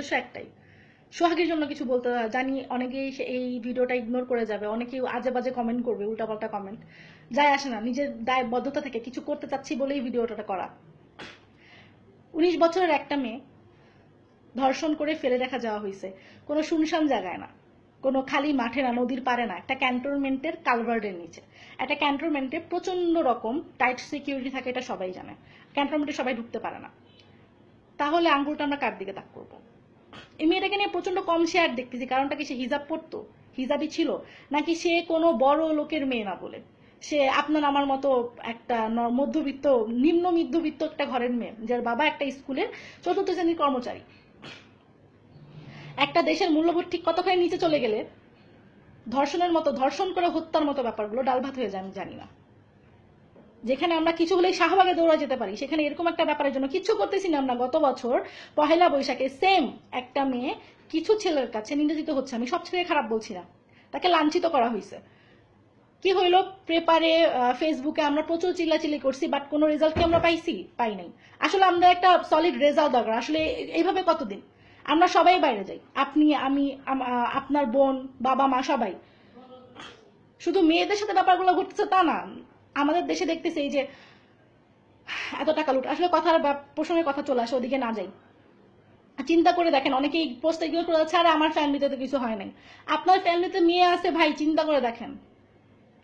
উদ্দেশ্য একটাই, সোহাগের জন্য কিছু বলতে। জানি অনেকেই এই ভিডিওটা ইগনোর করে যাবে, অনেকেই আজে বাজে কমেন্ট করবে, উল্টাপাল্টা কমেন্ট, যায় আসে না। নিজের দায়বদ্ধতা থেকে কিছু করতে চাচ্ছি বলেই ভিডিওটা করা। 19 বছরের একটা মেয়ে ধর্ষণ করে ফেলে রেখা যাওয়া হয়েছে, কোনো শুনশান জায়গায় না, কোনো খালি মাঠে না, নদীর পারে না, একটা ক্যান্টনমেন্টের কালভার্টের নিচে। একটা ক্যান্টনমেন্টে প্রচন্ড রকম টাইট সিকিউরিটি থাকে, এটা সবাই জানে। ক্যান্টনমেন্টে সবাই ঢুকতে পারে না। তাহলে আঙ্গুলটা আমরা কার দিকে তাক করবো? এই মেয়েটাকে নিয়ে প্রচন্ড কম শেয়ার দেখতেছি। কারণটা কি, সে হিজাব পরতো, হিজাবই ছিল, নাকি সে কোনো বড় লোকের মেয়ে না বলে সে আপনার আমার মতো একটা মধ্যবিত্ত, নিম্ন মধ্যবিত্ত একটা ঘরের মেয়ে, যার বাবা একটা স্কুলের 4th শ্রেণীর কর্মচারী। একটা দেশের মূল্যবোধ ঠিক কতখানি নিচে চলে গেলে ধর্ষণের মতো, ধর্ষণ করে হত্যার মতো ব্যাপারগুলো ডাল ভাত হয়ে যায় আমি জানি না। যেখানে আমরা কিছু হলেই শাহবাগে দৌড়া যেতে পারি, সেখানে এরকম একটা ব্যাপারের জন্য কিচ্ছু করতেছি না আমরা। গত বছর পহেলা বৈশাখে সেম একটা মেয়ে কিছু ছেলের কাছে নির্যাতিত হচ্ছে, আমি সব ছেলে খারাপ বলছি না, তাকে লাঞ্ছিত করা হয়েছে। কি হইলো, পেপারে ফেসবুকে আমরা প্রচুর চিল্লাচিল্লি করছি, বাট কোনো রেজাল্ট কি আমরা পাইছি? পাই নাই। আসলে আমরা একটা সলিড রেজাল্ট দরকার। আসলে এইভাবে কতদিন আমরা সবাই বাইরে যাই, আপনি, আমি, আপনার বোন, বাবা, মা, সবাই। শুধু মেয়েদের সাথে ব্যাপারগুলো ঘটছে তা না, আমাদের দেশে দেখতেছি এই যে এত টাকা লুট। আসলে কথার প্রসঙ্গে কথা চলে আসে, ওদিকে না যাই। চিন্তা করে দেখেন, অনেকেই পোস্ট এগুলো করে যাচ্ছে, আরে আমার ফ্যামিলিতে তো কিছু হয় নাই। আপনার ফ্যামিলিতে মেয়ে আছে ভাই, চিন্তা করে দেখেন।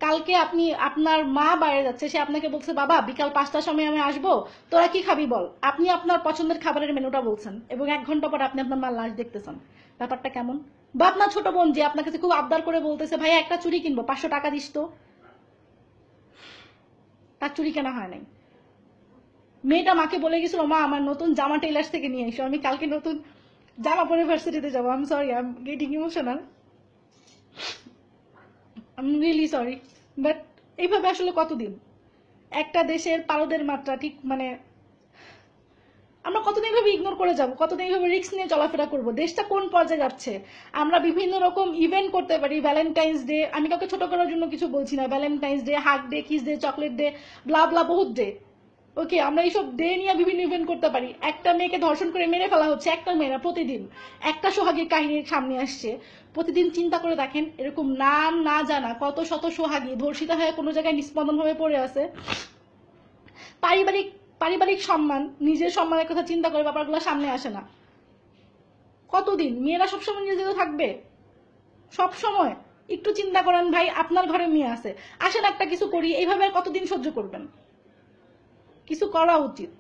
কালকে আপনি, আপনার মা বাইরে যাচ্ছে, সে আপনাকে বলছে বাবা বিকাল 5টার সময় আমি আসবো, তোরা কি খাবি বল। আপনি আপনার পছন্দের খাবারের মেনুটা বলছেন, এবং 1 ঘন্টা পর আপনি আপনার মার লাশ দেখতেছেন। ব্যাপারটা কেমন? বা আপনার ছোট বোন যে আপনার কাছে খুব আবদার করে বলতেছে ভাই একটা চুড়ি কিনবো, 500 টাকা দিস তো, তার চুড়ি কেনা হয় নাই। মেয়েটা মাকে বলে গেছিল মা আমার নতুন জামা টেলার্স থেকে নিয়ে এসো, আমি কালকে নতুন জামা পরে ভার্সিটিতে যাবো। I am sorry, I am getting emotional, I am really sorry. But এইভাবে আসলে কতদিন একটা দেশের পারদের মাত্রা ঠিক, মানে আমরা কতদিন এইভাবে ইগনোর করে যাব, কতদিন এইভাবে রিস্ক নিয়ে চলাফেরা করব? দেশটা কোন পর্যায়ে যাচ্ছে? আমরা বিভিন্ন রকম ইভেন্ট করতে পারি, ভ্যালেন্টাইন্স ডে, আমি কাউকে ছোট করার জন্য কিছু বলছি না, Valentine's day, hug day, kiss day, chocolate day, blah blah, বহুত ডে। ওকে, আমরা এইসব ডে নিয়ে বিভিন্ন ইভেন্ট করতে পারি। একটা মেয়েকে ধর্ষণ করে মেরে ফেলা হচ্ছে, একটা মেয়ে না, প্রতিদিন একটা সোহাগীর কাহিনীর সামনে আসছে। প্রতিদিন চিন্তা করে দেখেন, এরকম নাম না জানা কত শত সোহাগী ধর্ষিতা হয়ে কোনো জায়গায় নিস্পন্দন হয়ে পড়ে আছে। পারিবারিক পারিবারিক সম্মান, নিজের সম্মানের কথা চিন্তা করে ব্যাপারগুলো সামনে আসে না। কতদিন মেয়েরা সবসময় নিজেদের থাকবে? সব সময় একটু চিন্তা করেন ভাই, আপনার ঘরে মেয়ে আছে, আসেন একটা কিছু করি, এইভাবে আর কতদিন সহ্য করবেন? কিছু করা উচিত।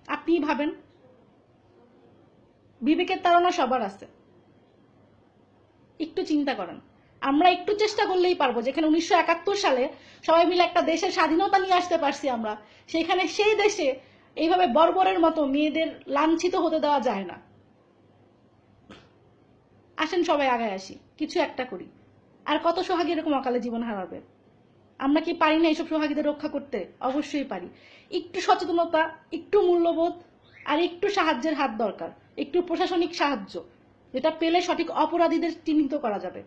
আপনি ভাবেন, বিবেকের তাড়না সবার আছে, একটু চিন্তা করেন। আমরা একটু চেষ্টা করলেই পারবো। যেখানে 1971 সালে সবাই মিলে একটা দেশের স্বাধীনতা নিয়ে আসতে পারছি আমরা, সেখানে সেই দেশে এইভাবে বর্বরের মতো মেয়েদের লাঞ্ছিত হতে দেওয়া যায় না। আসেন সবাই আগায় আসি, কিছু একটা করি। আর কত সোহাগী এরকম অকালে জীবন হারাবে? আমরা কি পারি না এইসব সোহাগীদের রক্ষা করতে? অবশ্যই পারি। একটু সচেতনতা, একটু মূল্যবোধ, আর একটু সাহায্যের হাত দরকার, একটু প্রশাসনিক সাহায্য, যেটা পেলে সঠিক অপরাধীদের চিহ্নিত করা যাবে।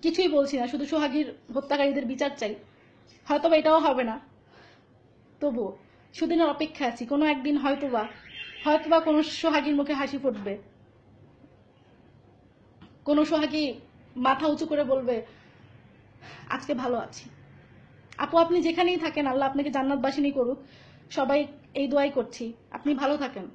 কিছুই বলছি না, শুধু সোহাগীর হত্যাকারীদের বিচার চাই। হয়তোবা এটাও হবে না, তবুও সুদিনের অপেক্ষা আছি। কোনো একদিন হয়তোবা কোনো সোহাগীর মুখে হাসি ফুটবে, কোনো সোহাগী মাথা উঁচু করে বলবে আজকে ভালো আছি। আপু আপনি যেখানেই থাকেন, আল্লাহ আপনাকে জান্নাতবাসিনী করুক। সবাই এই দোয়াই করছি, আপনি ভালো থাকেন।